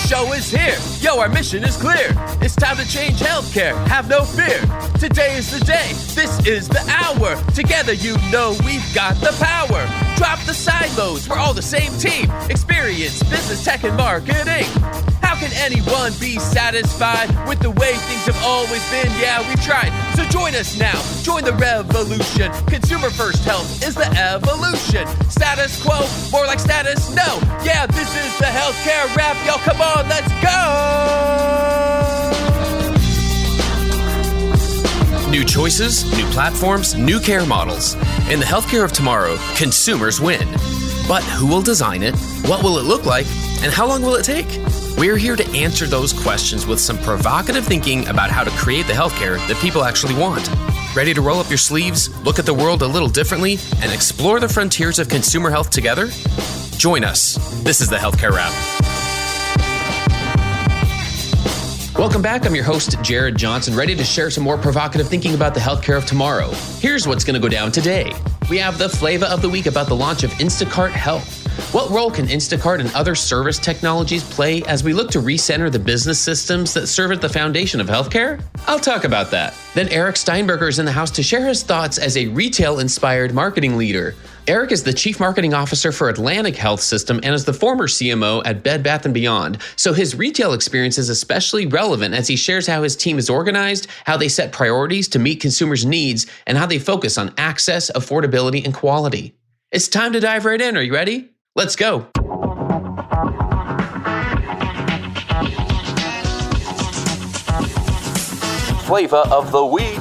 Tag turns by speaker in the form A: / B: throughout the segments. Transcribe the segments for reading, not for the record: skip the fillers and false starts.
A: show is here. Yo, our mission is clear. It's time to change healthcare. Have no fear. Today is the day. This is the hour. Together, you know we've got the power. Drop the silos. We're all the same team. Experience, business, tech, and marketing. How can anyone be satisfied with the way things have always been? Yeah, we've tried. So join us now. Join the revolution. Consumer first health is the evolution. Status quo, more like status no. Yeah, this is the healthcare rap. Yo, come on, let's go. New choices, new platforms, new care models. In the healthcare of tomorrow, consumers win. But who will design it? What will it look like? And how long will it take? We're here to answer those questions with some provocative thinking about how to create the healthcare that people actually want. Ready to roll up your sleeves, look at the world a little differently, and explore the frontiers of consumer health together? Join us. This is the Healthcare Wrap. Welcome back. I'm your host, Jared Johnson, ready to share some more provocative thinking about the healthcare of tomorrow. Here's what's going to go down today. We have the Flava of the week about the launch of Instacart Health. What role can Instacart and other service technologies play as we look to recenter the business systems that serve at the foundation of healthcare? I'll talk about that. Then Eric Steinberger is in the house to share his thoughts as a retail-inspired marketing leader. Eric is the Chief Marketing Officer for Atlantic Health System and is the former CMO at Bed Bath & Beyond. So his retail experience is especially relevant as he shares how his team is organized, how they set priorities to meet consumers' needs, and how they focus on access, affordability, and quality. It's time to dive right in. Are you ready? Let's go. Flava of the week.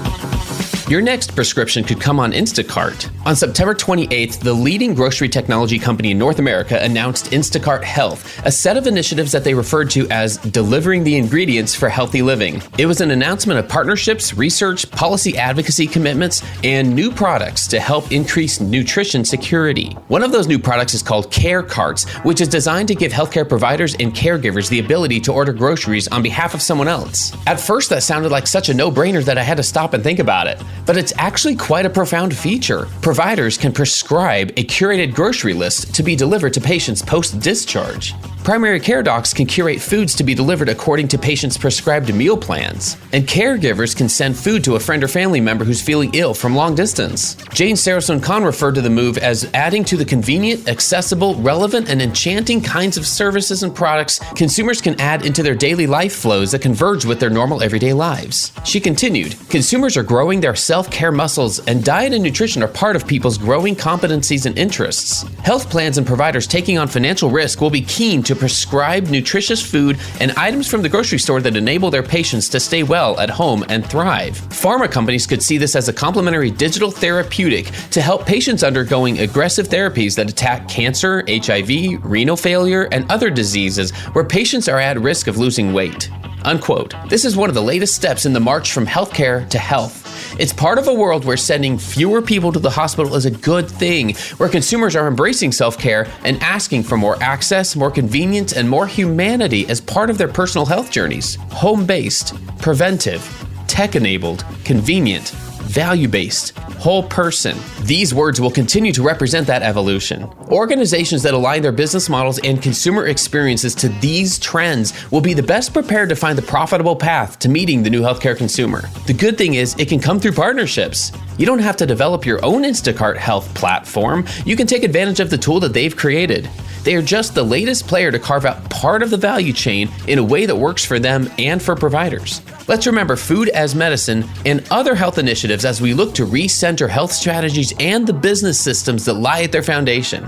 A: Your next prescription could come on Instacart. On September 28th, the leading grocery technology company in North America announced Instacart Health, a set of initiatives that they referred to as delivering the ingredients for healthy living. It was an announcement of partnerships, research, policy advocacy commitments, and new products to help increase nutrition security. One of those new products is called Care Carts, which is designed to give healthcare providers and caregivers the ability to order groceries on behalf of someone else. At first, that sounded like such a no-brainer that I had to stop and think about it. But it's actually quite a profound feature. Providers can prescribe a curated grocery list to be delivered to patients post-discharge. Primary care docs can curate foods to be delivered according to patients' prescribed meal plans. And caregivers can send food to a friend or family member who's feeling ill from long distance. Jane Saracen-Kahn referred to the move as adding to the convenient, accessible, relevant, and enchanting kinds of services and products consumers can add into their daily life flows that converge with their normal everyday lives. She continued, consumers are growing their self-care muscles, and diet and nutrition are part of people's growing competencies and interests. Health plans and providers taking on financial risk will be keen to prescribe nutritious food and items from the grocery store that enable their patients to stay well at home and thrive. Pharma companies could see this as a complementary digital therapeutic to help patients undergoing aggressive therapies that attack cancer, HIV, renal failure, and other diseases where patients are at risk of losing weight. Unquote. This is one of the latest steps in the march from healthcare to health. It's part of a world where sending fewer people to the hospital is a good thing, where consumers are embracing self-care and asking for more access, more convenience, and more humanity as part of their personal health journeys. Home-based, preventive, tech-enabled, convenient, value-based, whole person. These words will continue to represent that evolution. Organizations that align their business models and consumer experiences to these trends will be the best prepared to find the profitable path to meeting the new healthcare consumer. The good thing is it can come through partnerships. You don't have to develop your own Instacart Health platform. You can take advantage of the tool that they've created. They are just the latest player to carve out part of the value chain in a way that works for them and for providers. Let's remember food as medicine and other health initiatives as we look to recenter health strategies and the business systems that lie at their foundation.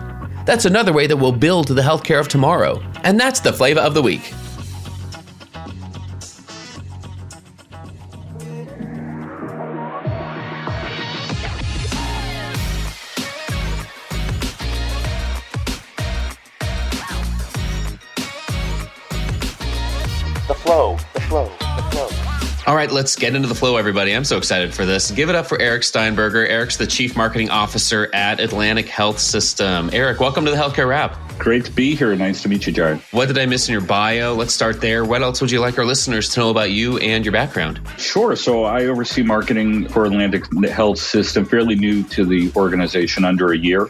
A: That's another way that we'll build the healthcare of tomorrow. And that's the Flava of the Week. The flow. All right, let's get into the flow, everybody. I'm so excited for this. Give it up for Eric Steinberger. Eric's the Chief Marketing Officer at Atlantic Health System. Eric, welcome to the Healthcare Wrap.
B: Great to be here. Nice to meet you, Jared.
A: What did I miss in your bio? Let's start there. What else would you like our listeners to know about you and your background?
B: Sure. So I oversee marketing for Atlantic Health System, fairly new to the organization, under a year.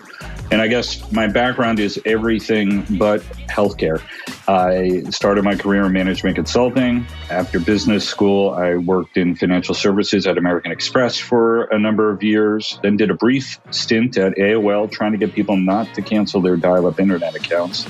B: And I guess my background is everything but healthcare. I started my career in management consulting. After business school, I worked in financial services at American Express for a number of years, then did a brief stint at AOL trying to get people not to cancel their dial-up internet accounts.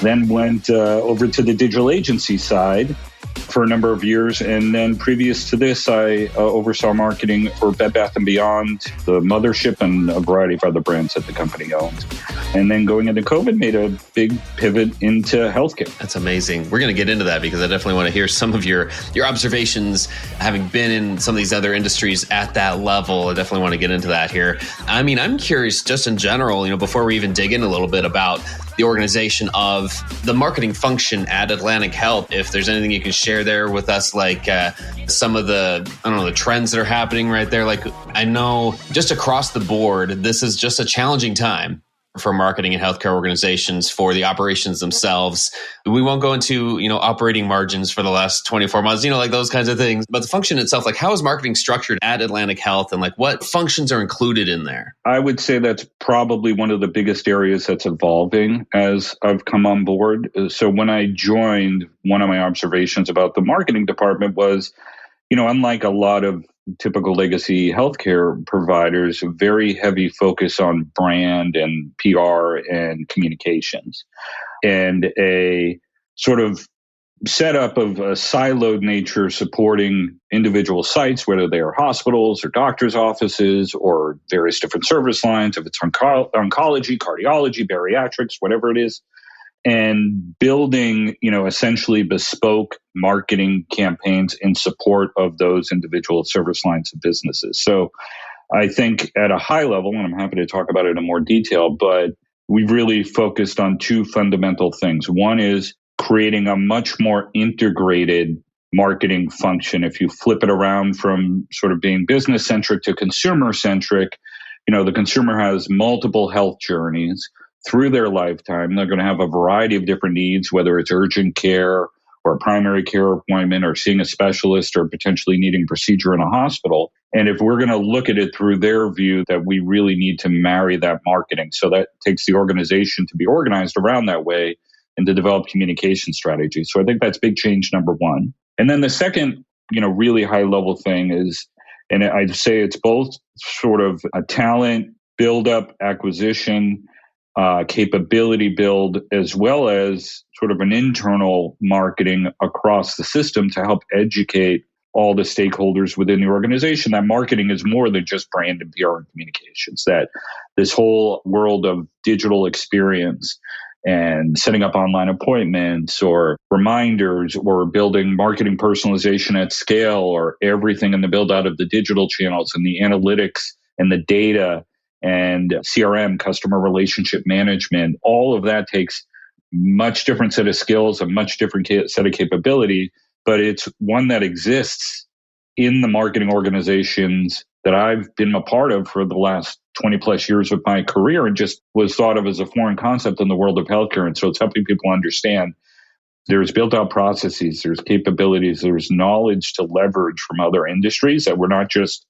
B: Then went over to the digital agency side for a number of years. And then previous to this, I oversaw marketing for Bed Bath & Beyond, the mothership, and a variety of other brands that the company owned. And then going into COVID, made a big pivot into healthcare.
A: That's amazing. We're going to get into that because I definitely want to hear some of your observations, having been in some of these other industries at that level. I definitely want to get into that here. I mean, I'm curious just in general, before we even dig in a little bit about the organization of the marketing function at Atlantic Health, if there's anything you can share there with us, like some of the trends that are happening right there. Like, I know just across the board, this is just a challenging time for marketing and healthcare organizations, for the operations themselves. We won't go into, operating margins for the last 24 months, like those kinds of things. But the function itself, like how is marketing structured at Atlantic Health and like what functions are included in there?
B: I would say that's probably one of the biggest areas that's evolving as I've come on board. So when I joined, one of my observations about the marketing department was, unlike a lot of typical legacy healthcare providers, a very heavy focus on brand and PR and communications, and a sort of setup of a siloed nature supporting individual sites, whether they are hospitals or doctors' offices or various different service lines, if it's oncology, cardiology, bariatrics, whatever it is, and building, essentially bespoke marketing campaigns in support of those individual service lines of businesses. So I think at a high level, and I'm happy to talk about it in more detail, but we've really focused on two fundamental things. One is creating a much more integrated marketing function. If you flip it around from sort of being business-centric to consumer-centric, the consumer has multiple health journeys through their lifetime. They're going to have a variety of different needs, whether it's urgent care or a primary care appointment or seeing a specialist or potentially needing a procedure in a hospital. And if we're going to look at it through their view, that we really need to marry that marketing. So that takes the organization to be organized around that way and to develop communication strategies. So I think that's big change number one. And then the second, really high level thing is, and I'd say it's both sort of a talent build-up, acquisition, capability build, as well as sort of an internal marketing across the system to help educate all the stakeholders within the organization that marketing is more than just brand and PR and communications, that this whole world of digital experience and setting up online appointments or reminders or building marketing personalization at scale or everything in the build out of the digital channels and the analytics and the data and CRM, customer relationship management, all of that takes much different set of skills, a much different set of capability, but it's one that exists in the marketing organizations that I've been a part of for the last 20 plus years of my career and just was thought of as a foreign concept in the world of healthcare. And so it's helping people understand there's built out processes, there's capabilities, there's knowledge to leverage from other industries, that we're not just,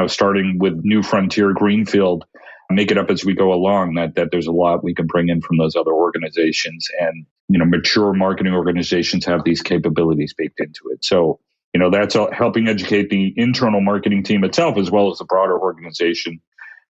B: starting with new frontier greenfield, make it up as we go along, that there's a lot we can bring in from those other organizations. And, mature marketing organizations have these capabilities baked into it. So, that's helping educate the internal marketing team itself, as well as the broader organization,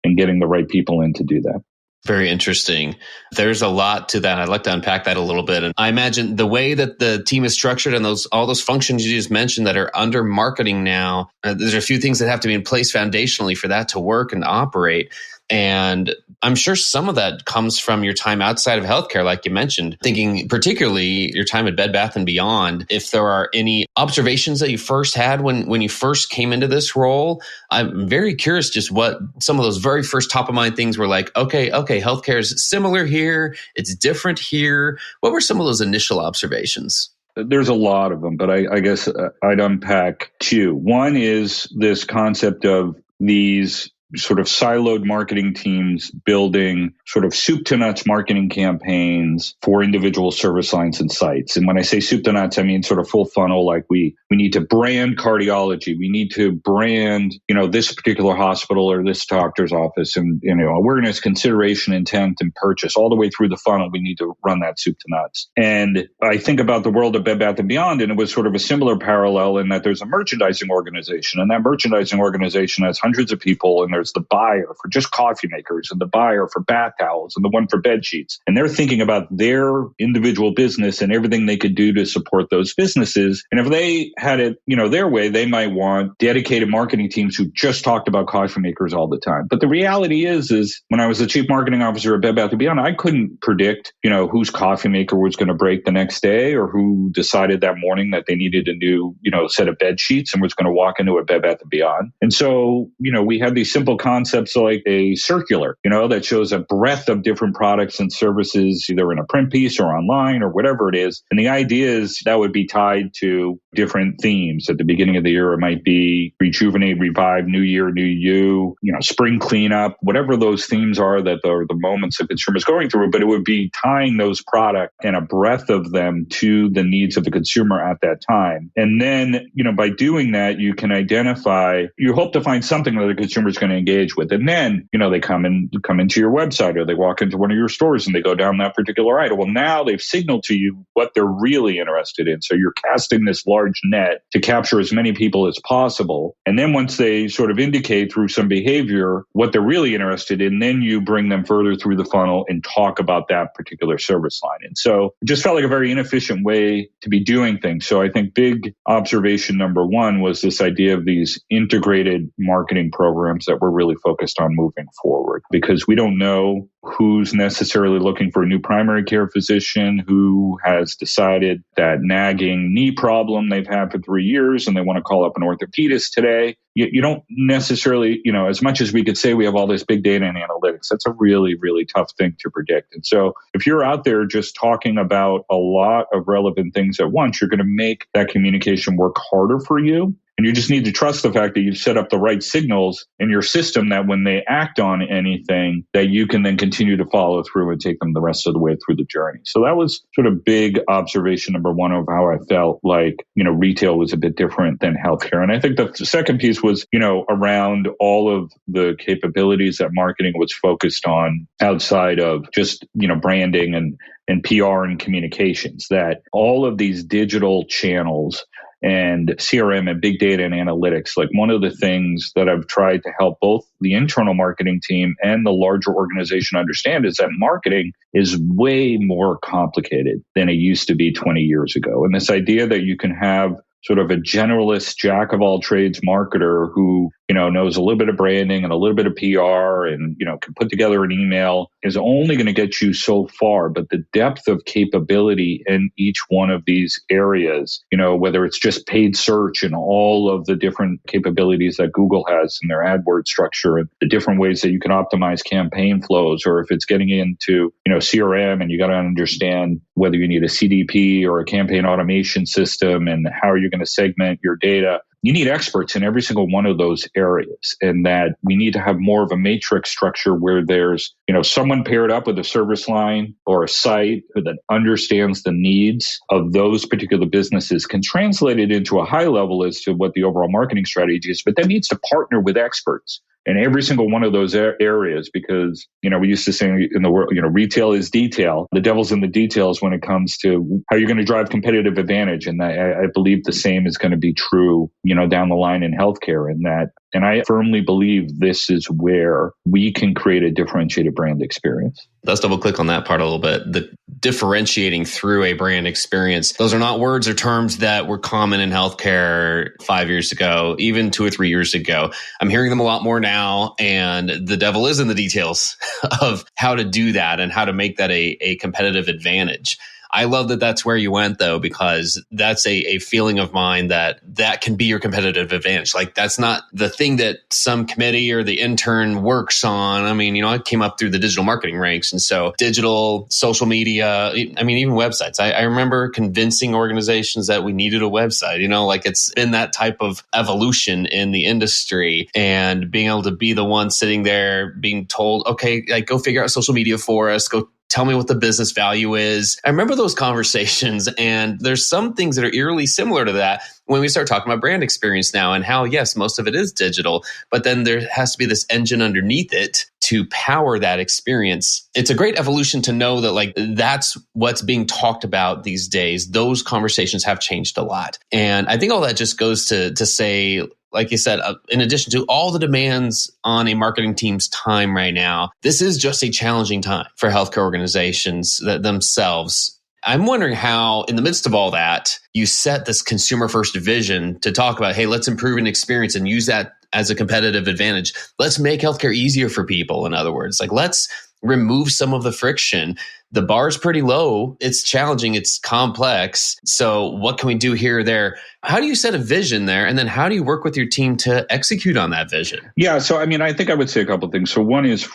B: and getting the right people in to do that.
A: Very interesting. There's a lot to that. I'd like to unpack that a little bit. And I imagine the way that the team is structured and all those functions you just mentioned that are under marketing now, there's a few things that have to be in place foundationally for that to work and operate. And I'm sure some of that comes from your time outside of healthcare, like you mentioned, thinking particularly your time at Bed Bath & Beyond. If there are any observations that you first had when you first came into this role, I'm very curious just what some of those very first top of mind things were like. Okay, healthcare is similar here. It's different here. What were some of those initial observations?
B: There's a lot of them, but I guess I'd unpack two. One is this concept of these sort of siloed marketing teams building sort of soup to nuts marketing campaigns for individual service lines and sites. And when I say soup to nuts, I mean sort of full funnel, like we need to brand cardiology. We need to brand, this particular hospital or this doctor's office, and, awareness, consideration, intent, and purchase all the way through the funnel. We need to run that soup to nuts. And I think about the world of Bed Bath & Beyond, and it was sort of a similar parallel in that there's a merchandising organization, and that merchandising organization has hundreds of people, and there's the buyer for just coffee makers and the buyer for bath towels and the one for bed sheets. And they're thinking about their individual business and everything they could do to support those businesses. And if they had it, their way, they might want dedicated marketing teams who just talked about coffee makers all the time. But the reality is when I was the chief marketing officer at Bed Bath & Beyond, I couldn't predict, whose coffee maker was going to break the next day, or who decided that morning that they needed a new, set of bed sheets and was going to walk into a Bed Bath & Beyond. And so, we had these simple concepts like a circular, that shows a breadth of different products and services, either in a print piece or online or whatever it is. And the idea is that would be tied to different themes. At the beginning of the year, it might be rejuvenate, revive, new year, new you, spring cleanup, whatever those themes are that are the moments the consumer is going through. But it would be tying those products and a breadth of them to the needs of the consumer at that time. And then, by doing that, you can identify, you hope to find something that the consumer is going to engage with. And then, they come into your website, or they walk into one of your stores and they go down that particular item. Well, now they've signaled to you what they're really interested in. So you're casting this large net to capture as many people as possible. And then once they sort of indicate through some behavior what they're really interested in, then you bring them further through the funnel and talk about that particular service line. And so it just felt like a very inefficient way to be doing things. So I think big observation number one was this idea of these integrated marketing programs that we're really focused on moving forward, because we don't know who's necessarily looking for a new primary care physician, who has decided that nagging knee problem they've had for 3 years and they want to call up an orthopedist today. You don't necessarily, as much as we could say we have all this big data and analytics, that's a really, really tough thing to predict. And so if you're out there just talking about a lot of relevant things at once, you're going to make that communication work harder for you. And you just need to trust the fact that you've set up the right signals in your system, that when they act on anything, that you can then continue to follow through and take them the rest of the way through the journey. So that was sort of big observation number one of how I felt like, retail was a bit different than healthcare. And I think the second piece was, around all of the capabilities that marketing was focused on outside of just, branding and PR and communications, that all of these digital channels and CRM and big data and analytics, like one of the things that I've tried to help both the internal marketing team and the larger organization understand is that marketing is way more complicated than it used to be 20 years ago. And this idea that you can have sort of a generalist jack of all trades marketer who, knows a little bit of branding and a little bit of PR and, can put together an email is only going to get you so far. But the depth of capability in each one of these areas, whether it's just paid search and all of the different capabilities that Google has in their AdWords structure and the different ways that you can optimize campaign flows, or if it's getting into, CRM and you got to understand whether you need a CDP or a campaign automation system and how you're going to segment your data. You need experts in every single one of those areas, and that we need to have more of a matrix structure where there's, someone paired up with a service line or a site that understands the needs of those particular businesses, can translate it into a high level as to what the overall marketing strategy is, but that needs to partner with experts in every single one of those areas, because, we used to say in the world, retail is detail. The devil's in the details when it comes to how you're going to drive competitive advantage. And I believe the same is going to be true, down the line in healthcare, and I firmly believe this is where we can create a differentiated brand experience.
A: Let's double click on that part a little bit. The differentiating through a brand experience. Those are not words or terms that were common in healthcare 5 years ago, even 2 or 3 years ago. I'm hearing them a lot more now, and the devil is in the details of how to do that and how to make that a competitive advantage. I love that that's where you went, though, because that's a feeling of mine that can be your competitive advantage. Like, that's not the thing that some committee or the intern works on. I mean, I came up through the digital marketing ranks. And so digital, social media, I mean, even websites. I remember convincing organizations that we needed a website, like it's been that type of evolution in the industry, and being able to be the one sitting there being told, okay, like, go figure out social media for us, go tell me what the business value is. I remember those conversations, and there's some things that are eerily similar to that when we start talking about brand experience now, and how, yes, most of it is digital, but then there has to be this engine underneath it to power that experience. It's a great evolution to know that, like, that's what's being talked about these days. Those conversations have changed a lot. And I think all that just goes to say, like you said, in addition to all the demands on a marketing team's time right now, this is just a challenging time for healthcare organizations themselves. I'm wondering how, in the midst of all that, you set this consumer-first vision to talk about, hey, let's improve an experience and use that as a competitive advantage. Let's make healthcare easier for people. In other words, like, let's remove some of the friction. The bar's pretty low. It's challenging. It's complex. So what can we do here or there? How do you set a vision there? And then how do you work with your team to execute on that vision?
B: Yeah. So, I mean, I think I would say a couple of things. So one is,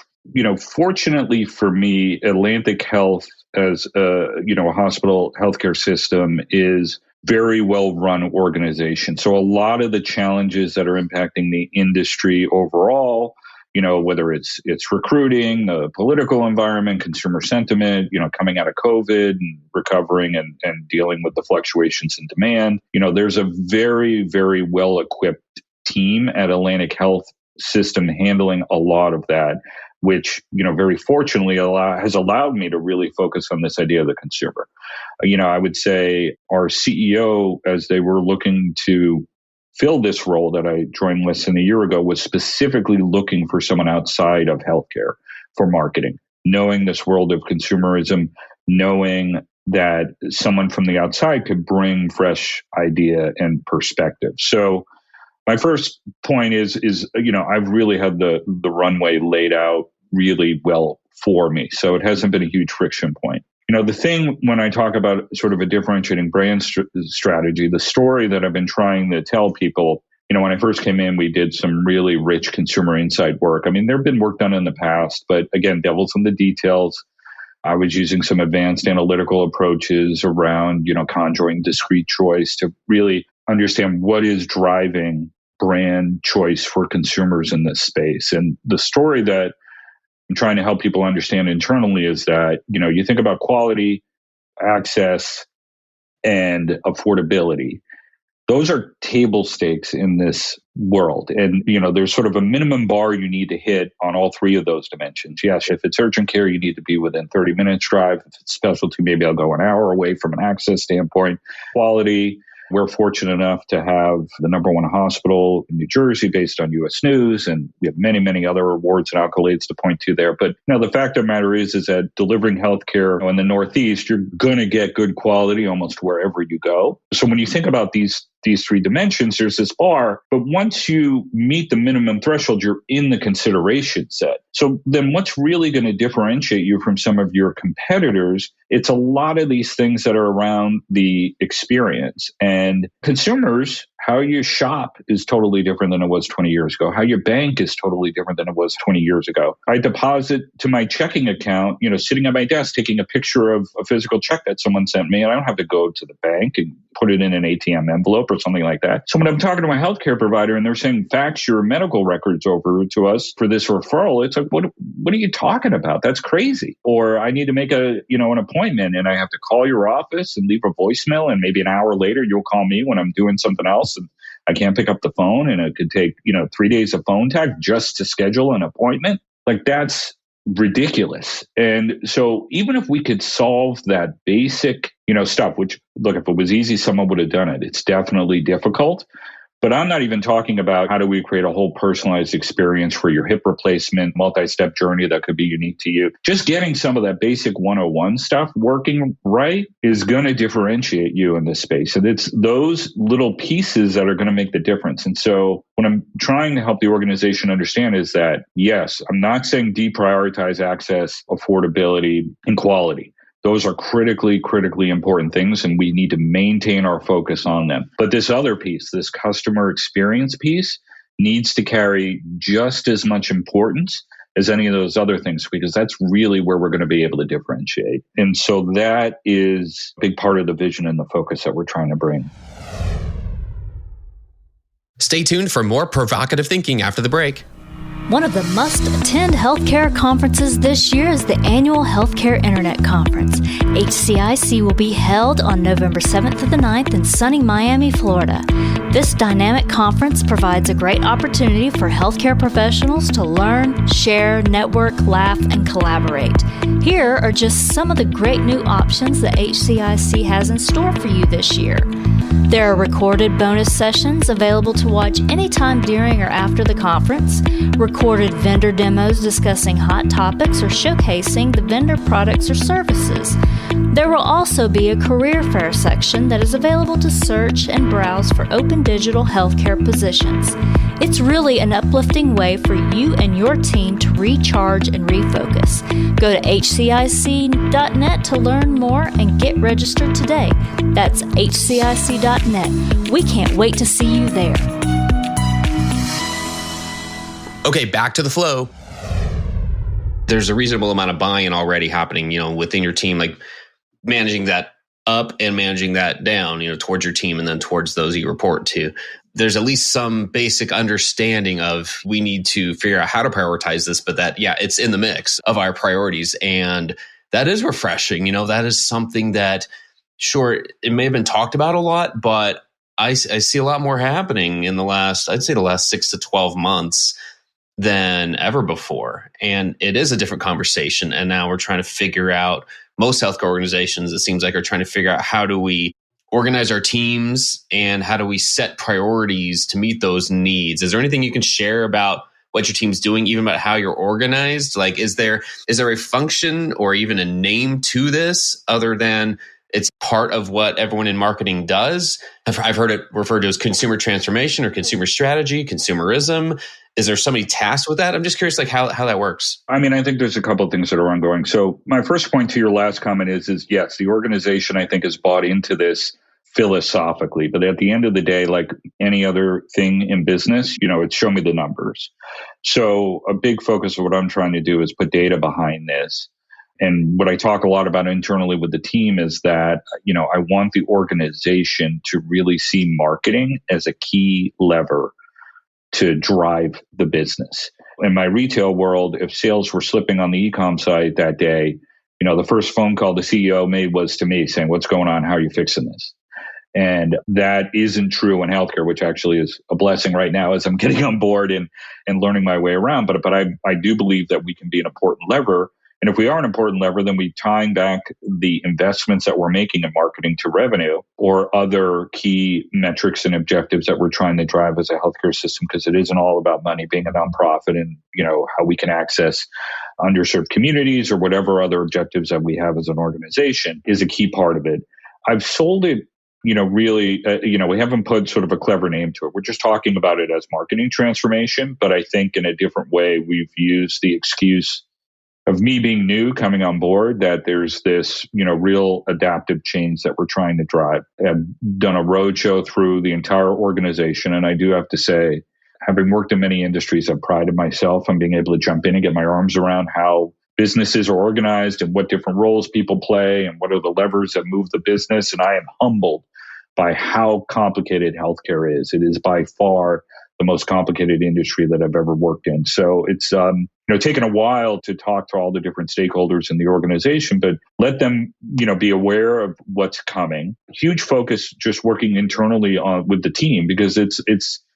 B: fortunately for me, Atlantic Health as a hospital healthcare system is very well-run organization. So a lot of the challenges that are impacting the industry overall, whether it's recruiting, the political environment, consumer sentiment, coming out of COVID and recovering and dealing with the fluctuations in demand, there's a very, very well-equipped team at Atlantic Health system handling a lot of that, which, very fortunately has allowed me to really focus on this idea of the consumer. I would say our CEO, as they were looking to fill this role that I joined less than a year ago, was specifically looking for someone outside of healthcare for marketing, knowing this world of consumerism, knowing that someone from the outside could bring fresh idea and perspective. So my first point is I've really had the runway laid out really well for me. So it hasn't been a huge friction point. The thing when I talk about sort of a differentiating brand strategy, the story that I've been trying to tell people, when I first came in, we did some really rich consumer insight work. I mean, there have been work done in the past, but again, devil's in the details. I was using some advanced analytical approaches around, conjuring discrete choice to really understand what is driving brand choice for consumers in this space. And the story that I'm trying to help people understand internally is that, you think about quality, access, and affordability. Those are table stakes in this world. And, there's sort of a minimum bar you need to hit on all three of those dimensions. Yes, if it's urgent care, you need to be within 30 minutes drive. If it's specialty, maybe I'll go an hour away from an access standpoint. Quality, we're fortunate enough to have the number one hospital in New Jersey based on U.S. News, and we have many, many other awards and accolades to point to there. But the fact of the matter is that delivering healthcare in the Northeast, you're going to get good quality almost wherever you go. So when you think about these three dimensions, there's this bar, but once you meet the minimum threshold, you're in the consideration set. So then what's really going to differentiate you from some of your competitors? It's a lot of these things that are around the experience. And consumers, how you shop is totally different than it was 20 years ago. How you bank is totally different than it was 20 years ago. I deposit to my checking account, sitting at my desk, taking a picture of a physical check that someone sent me. And I don't have to go to the bank and put it in an ATM envelope or something like that. So when I'm talking to my healthcare provider and they're saying, fax your medical records over to us for this referral, it's like, what are you talking about? That's crazy. Or I need to make an appointment and I have to call your office and leave a voicemail, and maybe an hour later you'll call me when I'm doing something else and I can't pick up the phone, and it could take 3 days of phone tag just to schedule an appointment. Like, that's ridiculous. And so even if we could solve that basic stuff, which, look, if it was easy, someone would have done it. It's definitely difficult. But I'm not even talking about how do we create a whole personalized experience for your hip replacement, multi-step journey that could be unique to you. Just getting some of that basic 101 stuff working right is going to differentiate you in this space. And it's those little pieces that are going to make the difference. And so what I'm trying to help the organization understand is that, yes, I'm not saying deprioritize access, affordability, and quality. Those are critically important things, and we need to maintain our focus on them. But this other piece, this customer experience piece, needs to carry just as much importance as any of those other things, because that's really where we're going to be able to differentiate. And so that is a big part of the vision and the focus that we're trying to bring.
A: Stay tuned for more provocative thinking after the break.
C: One of the must-attend healthcare conferences this year is the annual Healthcare Internet Conference. HCIC will be held on November 7th to the 9th in sunny Miami, Florida. This dynamic conference provides a great opportunity for healthcare professionals to learn, share, network, laugh, and collaborate. Here are just some of the great new options that HCIC has in store for you this year. There are recorded bonus sessions available to watch anytime during or after the conference, recorded vendor demos discussing hot topics or showcasing the vendor products or services. There will also be a career fair section that is available to search and browse for open digital healthcare positions. It's really an uplifting way for you and your team to recharge and refocus. Go to hcic.net to learn more and get registered today. That's hcic.net. We can't wait to see you there.
A: Okay, back to the flow. There's a reasonable amount of buy-in already happening, within your team, like managing that up and managing that down, towards your team and then towards those you report to. There's at least some basic understanding of we need to figure out how to prioritize this, but that, it's in the mix of our priorities. And that is refreshing. That is something that, sure, it may have been talked about a lot, but I see a lot more happening in the last 6 to 12 months than ever before. And it is a different conversation. And now we're trying to figure out, most healthcare organizations, it seems like, are trying to figure out how do we organize our teams and how do we set priorities to meet those needs. Is there anything you can share about what your team's doing, even about how you're organized? Like, is there a function or even a name to this other than it's part of what everyone in marketing does? I've heard it referred to as consumer transformation or consumer strategy, consumerism. Is there somebody tasked with that? I'm just curious, like how that works.
B: I mean, I think there's a couple of things that are ongoing. So my first point to your last comment is yes, the organization, I think, has bought into this philosophically. But at the end of the day, like any other thing in business, it's show me the numbers. So a big focus of what I'm trying to do is put data behind this. And what I talk a lot about internally with the team is that, I want the organization to really see marketing as a key lever to drive the business. In my retail world, if sales were slipping on the e-com side that day, the first phone call the CEO made was to me saying, "What's going on? How are you fixing this?" And that isn't true in healthcare, which actually is a blessing right now as I'm getting on board and learning my way around. But I do believe that we can be an important lever. And if we are an important lever, then we tying back the investments that we're making in marketing to revenue or other key metrics and objectives that we're trying to drive as a healthcare system, because it isn't all about money, being a nonprofit and, how we can access underserved communities or whatever other objectives that we have as an organization is a key part of it. I've sold it, really, we haven't put sort of a clever name to it. We're just talking about it as marketing transformation, but I think in a different way, we've used the excuse of me being new coming on board, that there's this, real adaptive change that we're trying to drive. I've done a roadshow through the entire organization. And I do have to say, having worked in many industries, I've prided myself on being able to jump in and get my arms around how businesses are organized and what different roles people play and what are the levers that move the business. And I am humbled by how complicated healthcare is. It is by far the most complicated industry that I've ever worked in. So it's taken a while to talk to all the different stakeholders in the organization, but let them be aware of what's coming. Huge focus just working internally with the team, because it's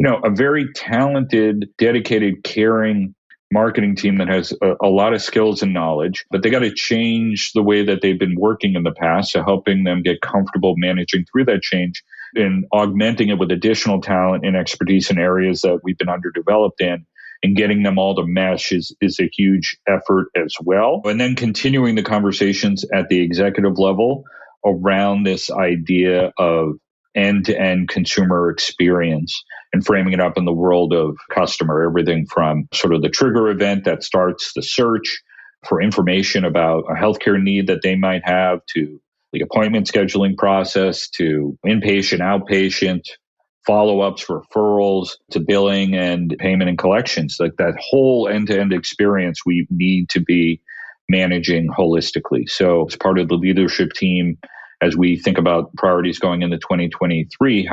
B: a very talented, dedicated, caring marketing team that has a lot of skills and knowledge, but they got to change the way that they've been working in the past. So helping them get comfortable managing through that change and augmenting it with additional talent and expertise in areas that we've been underdeveloped in, and getting them all to mesh is a huge effort as well. And then continuing the conversations at the executive level around this idea of end-to-end consumer experience and framing it up in the world of customer, everything from sort of the trigger event that starts the search for information about a healthcare need that they might have, to the appointment scheduling process, to inpatient, outpatient, follow-ups, referrals, to billing and payment and collections. Like that whole end-to-end experience we need to be managing holistically. So as part of the leadership team, as we think about priorities going into 2023,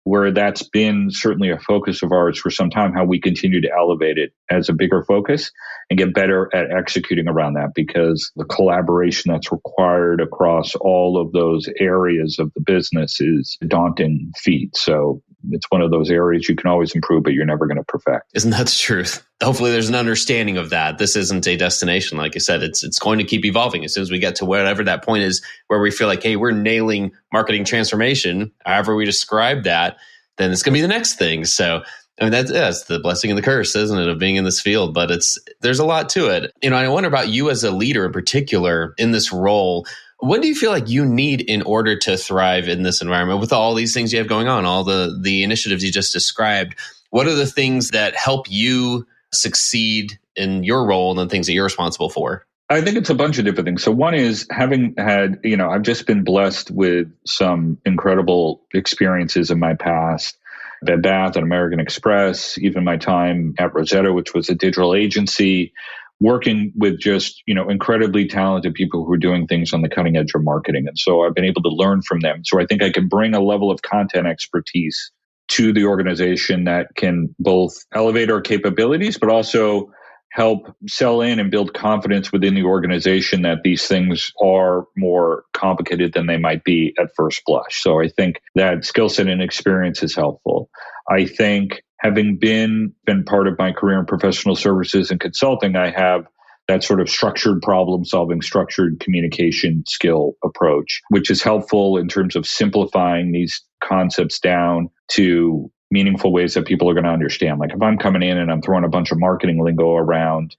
B: where that's been certainly a focus of ours for some time, how we continue to elevate it as a bigger focus and get better at executing around that, because the collaboration that's required across all of those areas of the business is a daunting feat. So it's one of those areas you can always improve, but you're never going to perfect.
A: Isn't that the truth? Hopefully there's an understanding of that. This isn't a destination. Like I said, it's going to keep evolving. As soon as we get to whatever that point is where we feel like, hey, we're nailing marketing transformation, however we describe that, then it's going to be the next thing. So I mean, that's the blessing and the curse, isn't it, of being in this field? But there's a lot to it. I wonder about you as a leader in particular in this role. What do you feel like you need in order to thrive in this environment with all these things you have going on, all the initiatives you just described? What are the things that help you succeed in your role and the things that you're responsible for?
B: I think it's a bunch of different things. So one is having had, I've just been blessed with some incredible experiences in my past. Bed Bath and American Express, even my time at Rosetta, which was a digital agency, working with just, incredibly talented people who are doing things on the cutting edge of marketing. And so I've been able to learn from them. So I think I can bring a level of content expertise to the organization that can both elevate our capabilities, but also help sell in and build confidence within the organization that these things are more complicated than they might be at first blush. So I think that skill set and experience is helpful. I think having been part of my career in professional services and consulting, I have that sort of structured problem solving, structured communication skill approach, which is helpful in terms of simplifying these concepts down to meaningful ways that people are going to understand. Like if I'm coming in and I'm throwing a bunch of marketing lingo around,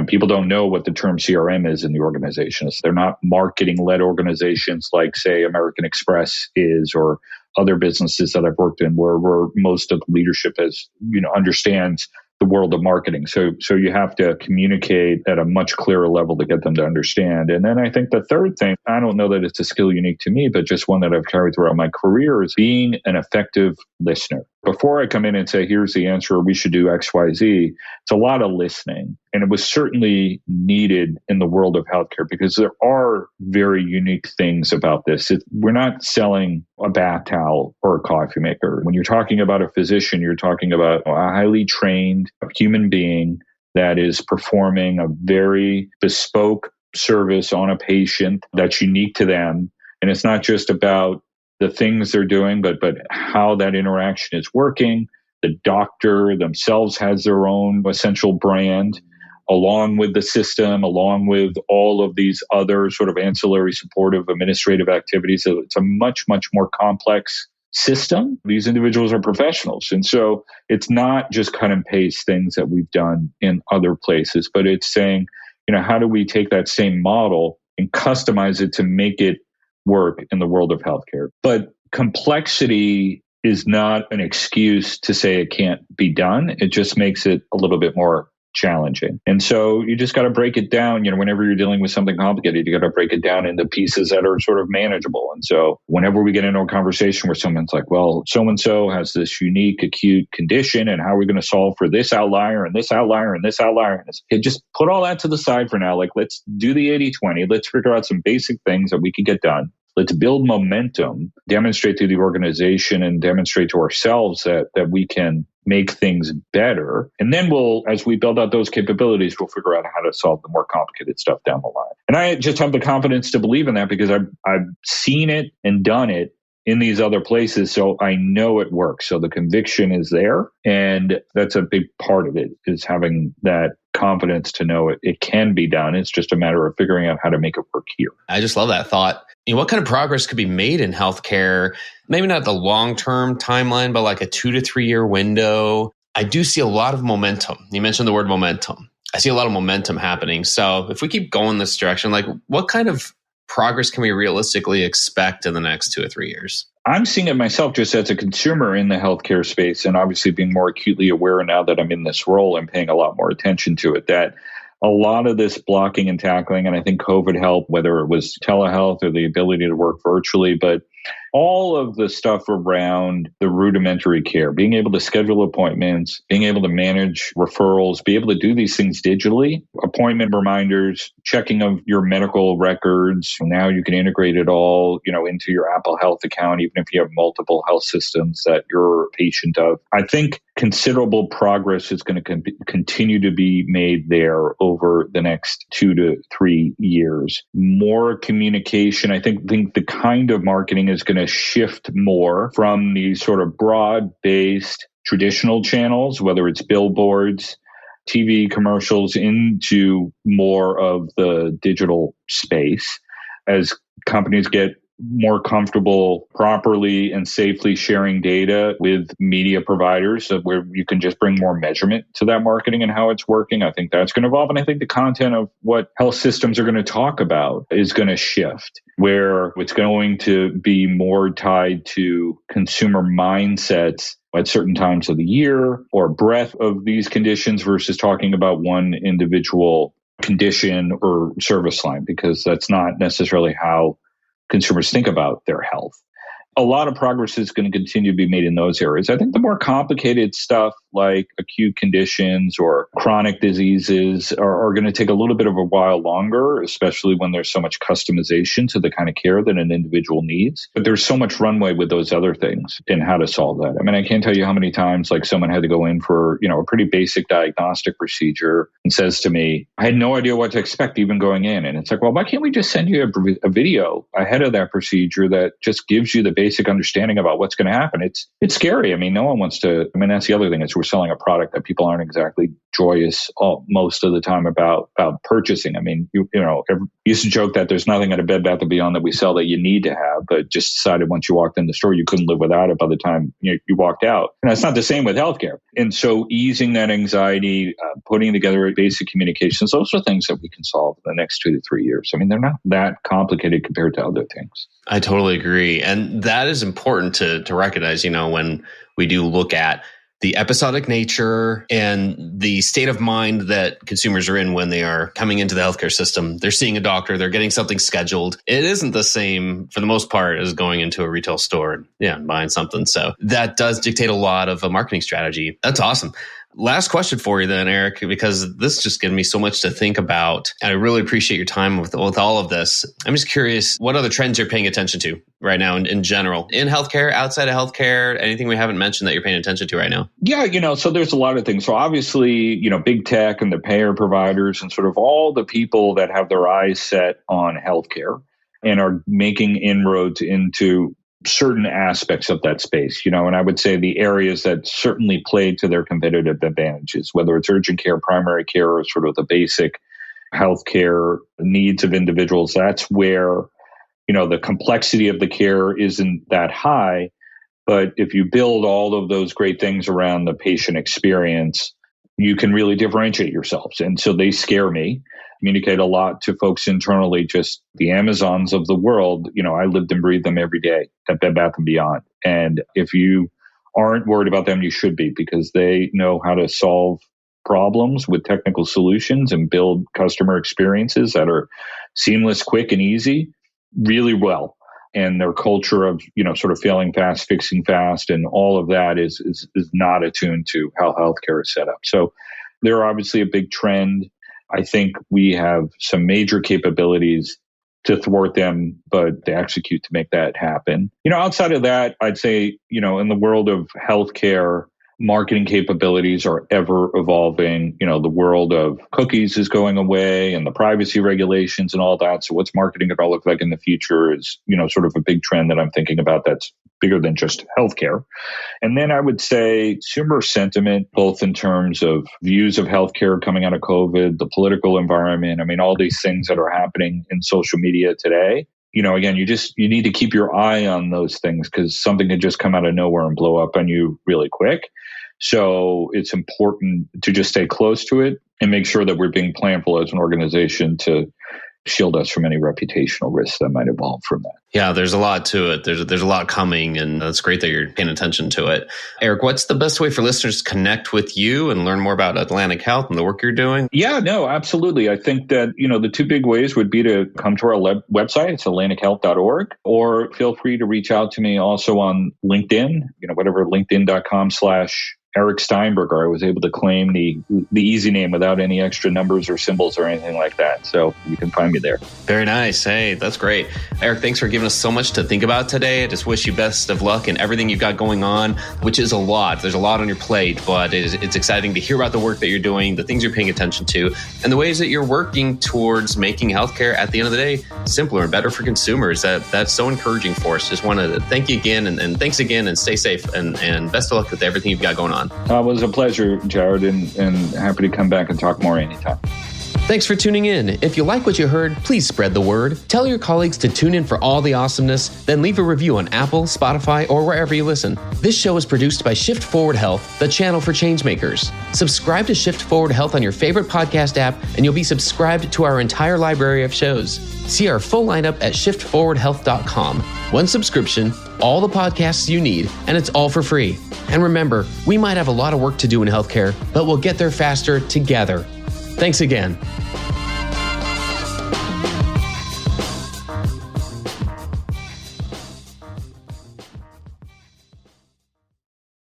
B: people don't know what the term CRM is in the organizations. They're not marketing-led organizations like, say, American Express is, or other businesses that I've worked in where most of the leadership understands the world of marketing. So you have to communicate at a much clearer level to get them to understand. And then I think the third thing, I don't know that it's a skill unique to me, but just one that I've carried throughout my career, is being an effective listener. Before I come in and say, here's the answer, we should do X, Y, Z, it's a lot of listening. And it was certainly needed in the world of healthcare because there are very unique things about this. We're not selling a bath towel or a coffee maker. When you're talking about a physician, you're talking about a highly trained human being that is performing a very bespoke service on a patient that's unique to them. And it's not just about the things they're doing, but how that interaction is working. The doctor themselves has their own essential brand, along with the system, along with all of these other sort of ancillary supportive administrative activities. So it's a much, much more complex system. These individuals are professionals. And so it's not just cut and paste things that we've done in other places, but it's saying, how do we take that same model and customize it to make it work in the world of healthcare? But complexity is not an excuse to say it can't be done. It just makes it a little bit more challenging. And so you just got to break it down. Whenever you're dealing with something complicated, you got to break it down into pieces that are sort of manageable. And so whenever we get into a conversation where someone's like, well, so-and-so has this unique acute condition, and how are we going to solve for this outlier and this outlier and this outlier? And just put all that to the side for now. Like, let's do the 80-20. Let's figure out some basic things that we can get done. Let's build momentum, demonstrate to the organization and demonstrate to ourselves that we can make things better. And then as we build out those capabilities, we'll figure out how to solve the more complicated stuff down the line. And I just have the confidence to believe in that because I've seen it and done it in these other places. So I know it works. So the conviction is there. And that's a big part of it, is having that confidence to know it can be done. It's just a matter of figuring out how to make it work here.
A: I just love that thought. What kind of progress could be made in healthcare? Maybe not the long-term timeline, but like a 2 to 3 year window. I do see a lot of momentum. You mentioned the word momentum. I see a lot of momentum happening. So if we keep going this direction, like what kind of progress can we realistically expect in the next 2 or 3 years?
B: I'm seeing it myself just as a consumer in the healthcare space, and obviously being more acutely aware now that I'm in this role and paying a lot more attention to it, that a lot of this blocking and tackling, and I think COVID helped, whether it was telehealth or the ability to work virtually, but all of the stuff around the rudimentary care, being able to schedule appointments, being able to manage referrals, be able to do these things digitally, appointment reminders, checking of your medical records. Now you can integrate it all, into your Apple Health account, even if you have multiple health systems that you're a patient of. I think considerable progress is going to continue to be made there over the next 2 to 3 years. More communication. I think the kind of marketing is going to shift more from these sort of broad-based traditional channels, whether it's billboards, TV commercials, into more of the digital space as companies get more comfortable properly and safely sharing data with media providers, where you can just bring more measurement to that marketing and how it's working. I think that's going to evolve. And I think the content of what health systems are going to talk about is going to shift, where it's going to be more tied to consumer mindsets at certain times of the year or breadth of these conditions versus talking about one individual condition or service line, because that's not necessarily how consumers think about their health. A lot of progress is going to continue to be made in those areas. I think the more complicated stuff like acute conditions or chronic diseases are going to take a little bit of a while longer, especially when there's so much customization to the kind of care that an individual needs. But there's so much runway with those other things in how to solve that. I mean, I can't tell you how many times someone had to go in for, a pretty basic diagnostic procedure and says to me, I had no idea what to expect even going in. And it's like, well, why can't we just send you a video ahead of that procedure that just gives you the basic understanding about what's going to happen? It's scary. I mean, no one wants to. I mean, that's the other thing, is we're selling a product that people aren't exactly joyous most of the time about purchasing. I mean, you used to joke that there's nothing at a Bed Bath & Beyond that we sell that you need to have, but just decided once you walked in the store you couldn't live without it by the time you walked out. And that's not the same with healthcare. And so easing that anxiety, putting together basic communications, those are things that we can solve in the next 2 to 3 years. I mean, they're not that complicated compared to other things.
A: I totally agree. And that is important to recognize, when we do look at the episodic nature and the state of mind that consumers are in when they are coming into the healthcare system. They're seeing a doctor, they're getting something scheduled. It isn't the same for the most part as going into a retail store and buying something. So that does dictate a lot of a marketing strategy. That's awesome. Last question for you then, Eric, because this just gives me so much to think about. And I really appreciate your time with all of this. I'm just curious, what other trends you're paying attention to right now in general, in healthcare, outside of healthcare, anything we haven't mentioned that you're paying attention to right now?
B: Yeah, so there's a lot of things. So obviously, big tech and the payer providers and sort of all the people that have their eyes set on healthcare and are making inroads into certain aspects of that space, and I would say the areas that certainly play to their competitive advantages, whether it's urgent care, primary care, or sort of the basic healthcare needs of individuals, that's where, the complexity of the care isn't that high. But if you build all of those great things around the patient experience, you can really differentiate yourselves. And so they scare me. Communicate a lot to folks internally, just the Amazons of the world. I lived and breathed them every day at Bed Bath & Beyond. And if you aren't worried about them, you should be, because they know how to solve problems with technical solutions and build customer experiences that are seamless, quick, and easy really well. And their culture of, sort of failing fast, fixing fast, and all of that is not attuned to how healthcare is set up. So they're obviously a big trend. I think we have some major capabilities to thwart them, but to execute to make that happen. Outside of that, I'd say, in the world of healthcare, marketing capabilities are ever evolving. The world of cookies is going away and the privacy regulations and all that. So what's marketing going to look like in the future is, sort of a big trend that I'm thinking about that's bigger than just healthcare. And then I would say consumer sentiment, both in terms of views of healthcare coming out of COVID, the political environment. I mean, all these things that are happening in social media today. Again, you need to keep your eye on those things, because something can just come out of nowhere and blow up on you really quick. So it's important to just stay close to it and make sure that we're being planful as an organization to shield us from any reputational risks that might evolve from that.
A: Yeah, there's a lot to it. There's a lot coming, and it's great that you're paying attention to it. Eric, what's the best way for listeners to connect with you and learn more about Atlantic Health and the work you're doing?
B: Yeah, no, absolutely. I think that, the two big ways would be to come to our website. It's atlantichealth.org, or feel free to reach out to me also on LinkedIn, whatever, linkedin.com/Eric Steinberger. I was able to claim the easy name without any extra numbers or symbols or anything like that. So you can find me there.
A: Very nice. Hey, that's great. Eric, thanks for giving us so much to think about today. I just wish you best of luck in everything you've got going on, which is a lot. There's a lot on your plate, but it's exciting to hear about the work that you're doing, the things you're paying attention to, and the ways that you're working towards making healthcare at the end of the day simpler and better for consumers. That's so encouraging for us. Just want to thank you again, and thanks again, and stay safe, and best of luck with everything you've got going on.
B: It was a pleasure, Jared, and happy to come back and talk more anytime.
A: Thanks for tuning in. If you like what you heard, please spread the word. Tell your colleagues to tune in for all the awesomeness, then leave a review on Apple, Spotify, or wherever you listen. This show is produced by Shift Forward Health, the channel for changemakers. Subscribe to Shift Forward Health on your favorite podcast app, and you'll be subscribed to our entire library of shows. See our full lineup at shiftforwardhealth.com. One subscription, all the podcasts you need, and it's all for free. And remember, we might have a lot of work to do in healthcare, but we'll get there faster together. Thanks again.